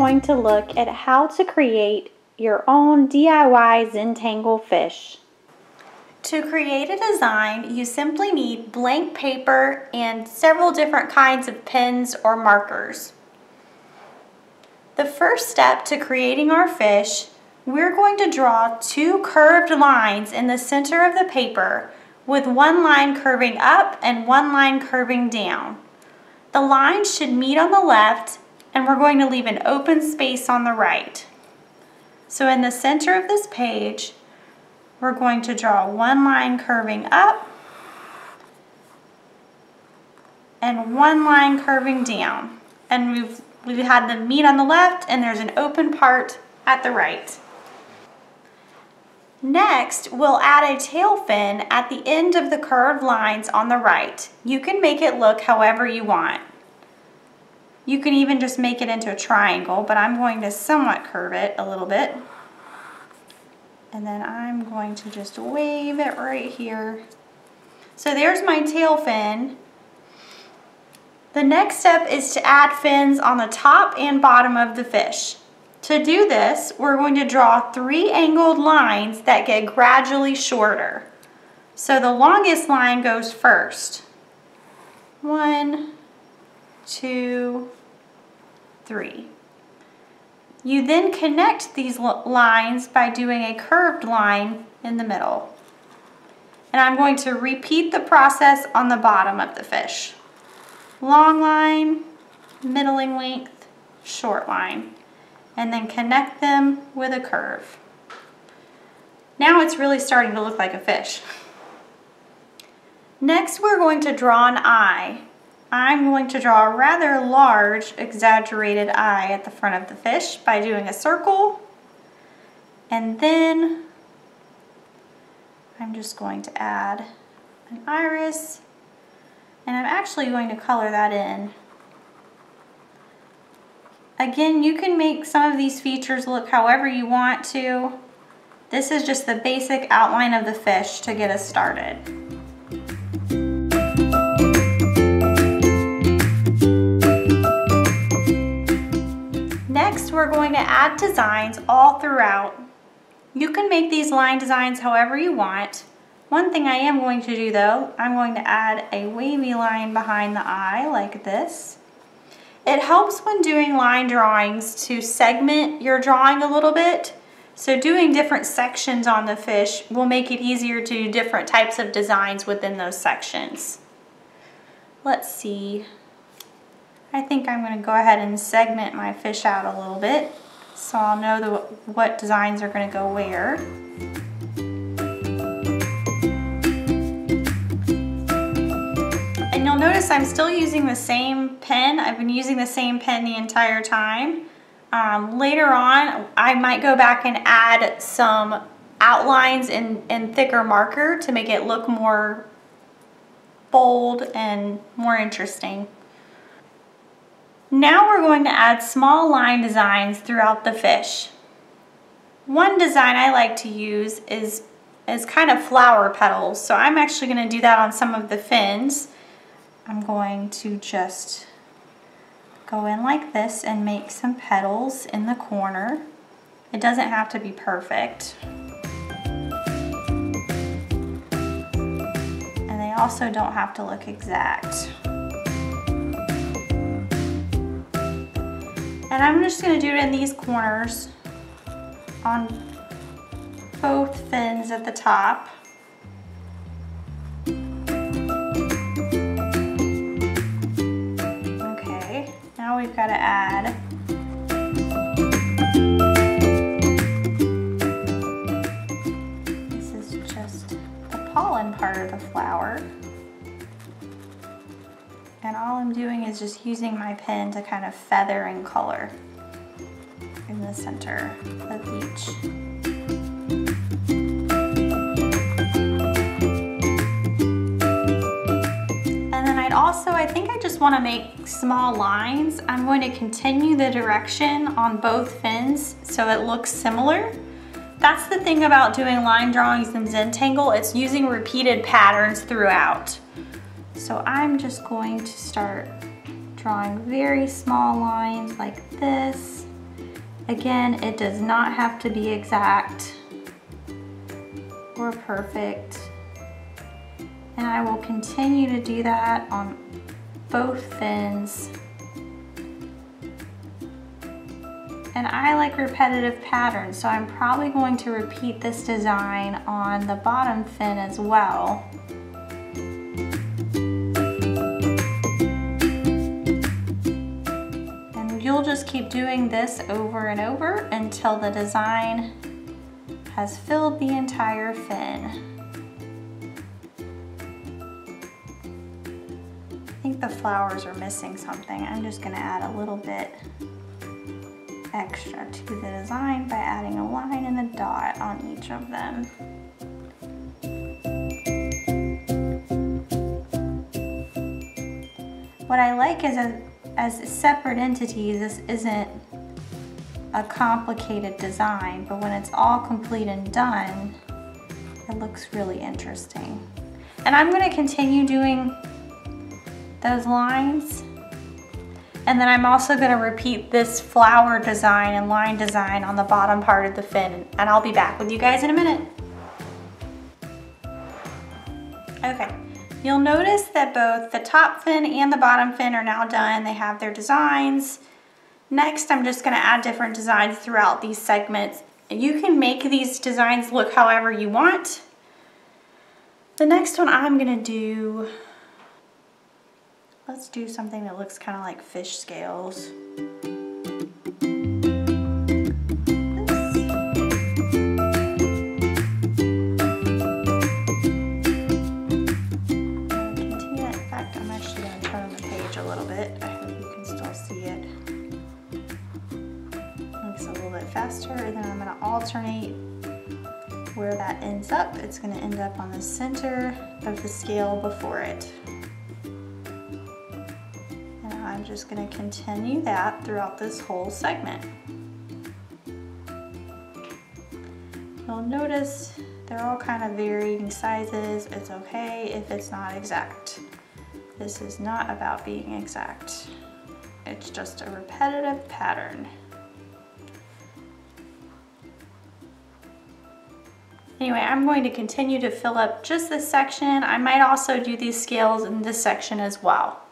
going to look at how to create your own DIY Zentangle fish. To create a design, you simply need blank paper and several different kinds of pens or markers. The first step to creating our fish, we're going to draw two curved lines in the center of the paper with one line curving up and one line curving down. The lines should meet on the left, and we're going to leave an open space on the right. So in the center of this page, we're going to draw one line curving up and one line curving down. And we've had them meet on the left, and there's an open part at the right. Next, we'll add a tail fin at the end of the curved lines on the right. You can make it look however you want. You can even just make it into a triangle, but I'm going to somewhat curve it a little bit. And then I'm going to just wave it right here. So there's my tail fin. The next step is to add fins on the top and bottom of the fish. To do this, we're going to draw 3 angled lines that get gradually shorter. So the longest line goes first. 1, 2, 3. You then connect these lines by doing a curved line in the middle. And I'm going to repeat the process on the bottom of the fish. Long line, middling length, short line. And then connect them with a curve. Now it's really starting to look like a fish. Next, we're going to draw an eye. I'm going to draw a rather large, exaggerated eye at the front of the fish by doing a circle. And then I'm just going to add an iris. And I'm actually going to color that in. Again, you can make some of these features look however you want to. This is just the basic outline of the fish to get us started. Next, we're going to add designs all throughout. You can make these line designs however you want. One thing I am going to do though, I'm going to add a wavy line behind the eye like this. It helps when doing line drawings to segment your drawing a little bit. So doing different sections on the fish will make it easier to do different types of designs within those sections. Let's see. I think I'm going to go ahead and segment my fish out a little bit so I'll know what designs are going to go where. And you'll notice I'm still using the same pen. I've been using the same pen the entire time. Later on, I might go back and add some outlines in thicker marker to make it look more bold and more interesting. Now we're going to add small line designs throughout the fish. One design I like to use is kind of flower petals. So I'm actually going to do that on some of the fins. I'm going to just go in like this and make some petals in the corner. It doesn't have to be perfect. And they also don't have to look exact. And I'm just going to do it in these corners on both fins at the top. Okay, now we've got to add this is just the pollen part of the flower. And all I'm doing is just using my pen to kind of feather and color in the center of each. And then I think I just want to make small lines. I'm going to continue the direction on both fins so it looks similar. That's the thing about doing line drawings in Zentangle, it's using repeated patterns throughout. So I'm just going to start drawing very small lines like this, Again, it does not have to be exact or perfect. And I will continue to do that on both fins. And I like repetitive patterns, so I'm probably going to repeat this design on the bottom fin as well. And you'll just keep doing this over and over until the design has filled the entire fin. I think the flowers are missing something. I'm just gonna add a little bit extra to the design by adding a line and a dot on each of them. What I like is as separate entities, this isn't a complicated design, but when it's all complete and done, it looks really interesting. And I'm going to continue doing those lines. And then I'm also going to repeat this flower design and line design on the bottom part of the fin, and I'll be back with you guys in a minute. Okay, you'll notice that both the top fin and the bottom fin are now done. They have their designs. Next, I'm just going to add different designs throughout these segments. You can make these designs look however you want. The next one I'm going to do, let's do something that looks kind of like fish scales. Continue that. In fact, I'm actually going to turn the page a little bit. I hope you can still see it. Looks a little bit faster, and then I'm going to alternate where that ends up. It's going to end up on the center of the scale before it. I'm just going to continue that throughout this whole segment. You'll notice they're all kind of varying sizes. It's okay if it's not exact. This is not about being exact. It's just a repetitive pattern. Anyway, I'm going to continue to fill up just this section. I might also do these scales in this section as well.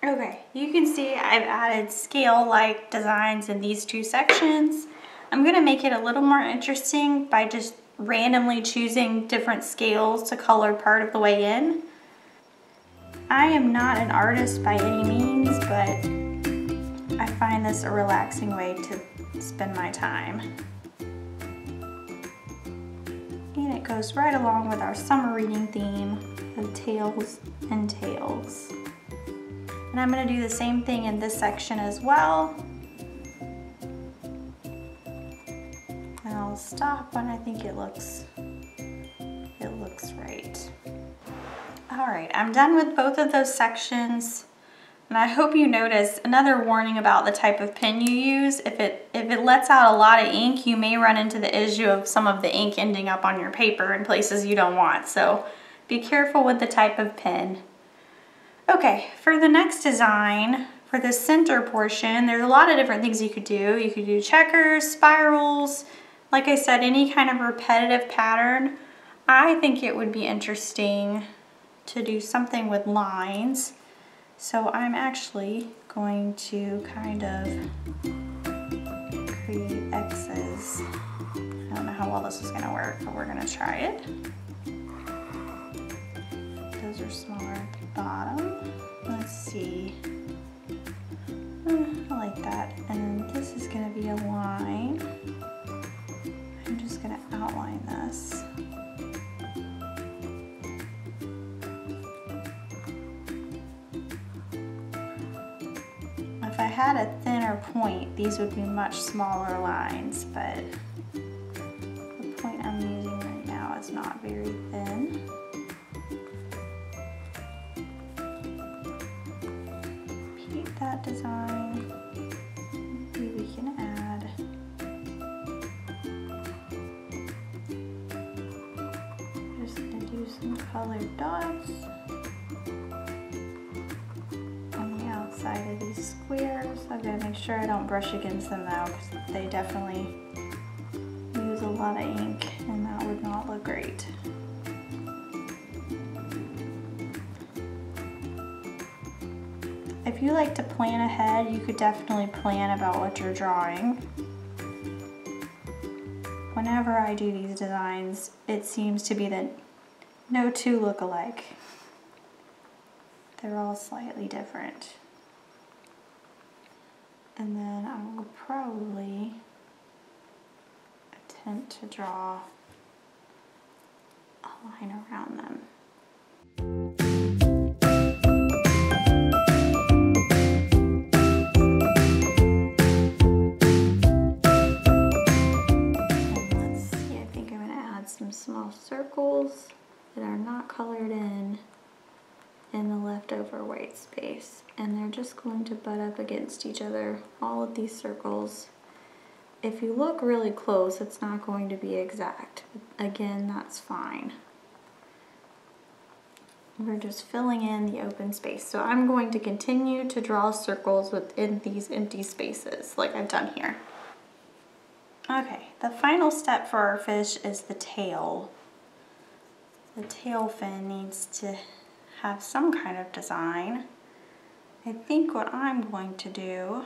Okay, you can see I've added scale-like designs in these two sections. I'm going to make it a little more interesting by just randomly choosing different scales to color part of the way in. I am not an artist by any means, but I find this a relaxing way to spend my time. And it goes right along with our summer reading theme of tails and tails. And I'm going to do the same thing in this section as well. And I'll stop when I think it looks right. All right, I'm done with both of those sections. And I hope you notice another warning about the type of pen you use. If it lets out a lot of ink, you may run into the issue of some of the ink ending up on your paper in places you don't want. So be careful with the type of pen. Okay, for the next design, for the center portion, there's a lot of different things you could do. You could do checkers, spirals, like I said, any kind of repetitive pattern. I think it would be interesting to do something with lines. So I'm actually going to kind of create X's. I don't know how well this is going to work, but we're going to try it. Those are smaller at the bottom. Let's see. I like that. And this is going to be a line. I'm just going to outline this. If I had a thinner point, these would be much smaller lines, but the point I'm using right now is not very thin. Repeat that design. Maybe we can add just gonna do some colored dots on the outside. inside of these squares. I've got to make sure I don't brush against them though, because they definitely use a lot of ink and that would not look great. If you like to plan ahead, you could definitely plan about what you're drawing. Whenever I do these designs, it seems to be that no two look alike. They're all slightly different. And then I will probably attempt to draw a line around them. And let's see, I think I'm going to add some small circles that are not colored in the leftover white space, and they're just going to butt up against each other, all of these circles. If you look really close, it's not going to be exact. Again, that's fine. We're just filling in the open space. So I'm going to continue to draw circles within these empty spaces like I've done here. Okay, the final step for our fish is the tail. The tail fin needs to have some kind of design. I think what I'm going to do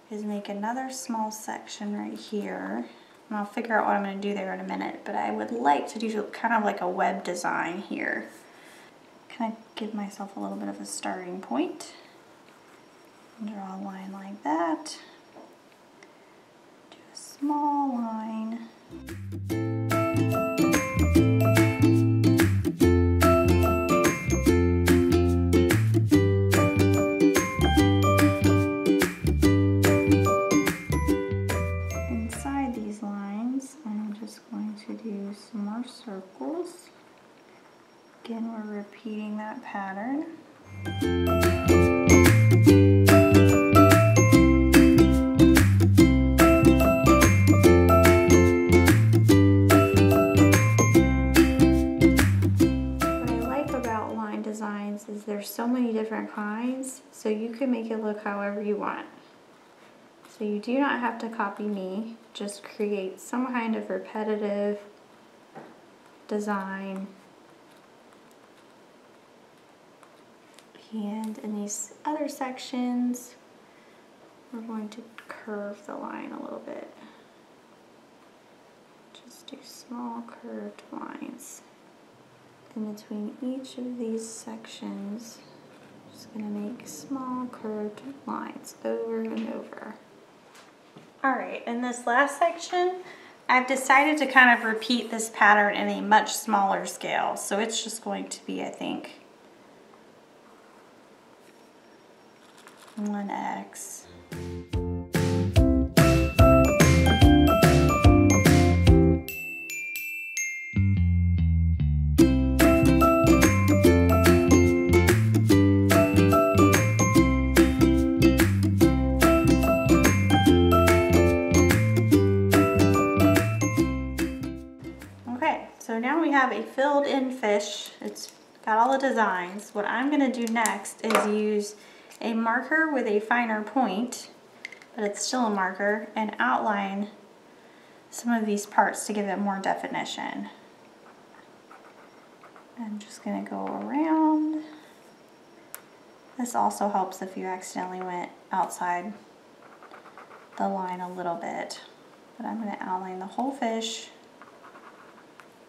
is make another small section right here, and I'll figure out what I'm going to do there in a minute, but I would like to do kind of like a web design here. Kind of give myself a little bit of a starting point. Draw a line like that. Do a small line. Circles. Again, we're repeating that pattern. What I like about line designs is there's so many different kinds, so you can make it look however you want. So you do not have to copy me, just create some kind of repetitive design. And in these other sections, we're going to curve the line a little bit. Just do small curved lines. In between each of these sections, I'm just going to make small curved lines over and over. Alright, in this last section, I've decided to kind of repeat this pattern in a much smaller scale. So it's just going to be, I think, 1x. So now we have a filled in fish. It's got all the designs. What I'm going to do next is use a marker with a finer point, but it's still a marker, and outline some of these parts to give it more definition. I'm just going to go around. This also helps if you accidentally went outside the line a little bit. But I'm going to outline the whole fish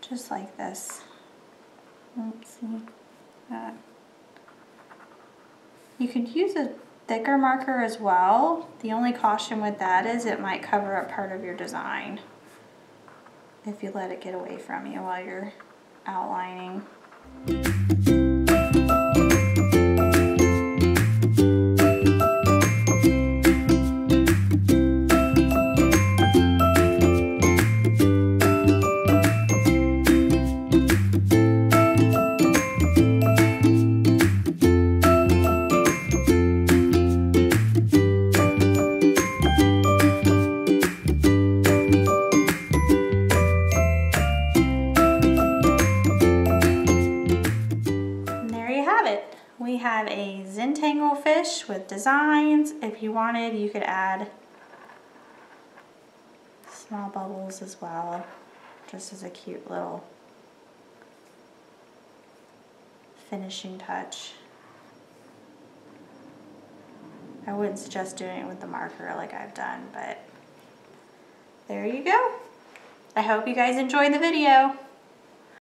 just like this. Let's see that. You could use a thicker marker as well. The only caution with that is it might cover up part of your design if you let it get away from you while you're outlining. we have a Zentangle fish with designs. If you wanted, you could add small bubbles as well, just as a cute little finishing touch. I wouldn't suggest doing it with the marker like I've done, but there you go. I hope you guys enjoyed the video.